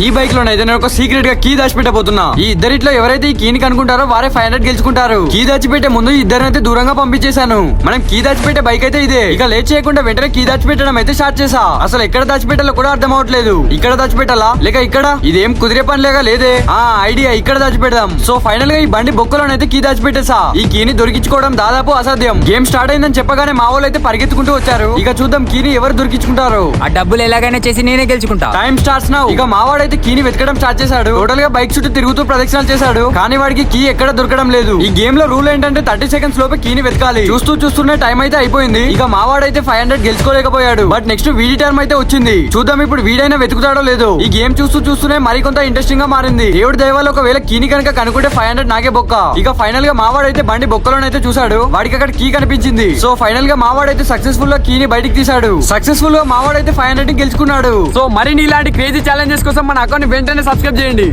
ఈ బైక్ లోనైతే నేను ఒక సీక్రెట్ గా కీ దాచిపెట్టబోతున్నా. ఈ ఇద్దరిట్లో ఎవరైతే ఈ కీని కనుకుంటారో వారే 500 గెలుచుకుంటారు. కీ దాచిపెట్టే ముందు ఇద్దరినైతే దూరంగా పంపించేశాను. మనం కీ దాచిపెట్టే బైక్ అయితే ఇదే. ఇక లేట్ చేయకుండా వెంటనే కీ దాచిపెట్టడం అయితే స్టార్ట్ చేసా. అసలు ఎక్కడ దాచిపెట్టాలో కూడా అర్థం అవట్లేదు. ఇక్కడ దాచిపెట్టాలా లేక ఇక్కడ? ఇదేం కుదిరే పని లేక లేదే. ఐడియా, ఇక్కడ దాచిపెడదాం. సో ఫైనల్ గా ఈ బండి బొక్కలోనైతే కీ దాచిపెట్టేసా. ఈ కీని దొరికించుకోవడం దాదాపు అసాధ్యం. గేమ్ స్టార్ట్ అయిందని చెప్పగానే మా వాళ్ళు అయితే పరిగెత్తుకుంటూ వచ్చారు. ఇక చూద్దాం కీని ఎవరు దొరికించుకుంటారు. ఆ డబ్బులు ఎలాగైనా చేసి నేనే గెలుచుకుంటా. Time starts now. ఇక మావాడైతే కీని వెతకడం స్టార్ట్ చేశాడు. టోటల్ గా బైక్ చుట్టూ తిరుగుతూ ప్రదక్షిణాలు చేశాడు. కానీ వాడికి కీ ఎక్కడ దొరకడం లేదు. ఈ గేమ్ లో రూల్ ఏంటంటే 30 సెకండ్స్ లోపే కీని వెతకాలి. చూస్తూనే టైం అయితే అయిపోయింది. ఇక మావాడైతే 500 గెలుచుకోలేకపోయాడు. బట్ నెక్స్ట్ వీడి టర్మ్ అయితే వచ్చింది. చూద్దాం ఇప్పుడు వీడైనా వెతుకుతాడో లేదో. ఈ గేమ్ చూస్తూనే మరికొంత ఇంట్రెస్టింగ్ గా మారింది. దేవుడి దయ వల్ల ఒకవేళ కీని కనుక కనుక్కుంటే 500 నాకే బొక్క. ఇక ఫైనల్ గా మావాడైతే బండి బొక్కలోనైతే చూసాడు. వాడికి అక్కడ కీ కనిపించింది. సో ఫైనల్ గా మావాడైతే సక్సెస్ఫుల్ గా కీని బయటికి తీసాడు. సక్సెస్ఫుల్ గా మావాడైతే 500 గెలుచుకున్నాడు. సో మరిన్ని ఇలాంటి క్రేజీ ఛాలెంజెస్ కోసం మన అకౌంట్ వెంటనే సబ్స్క్రైబ్ చేయండి.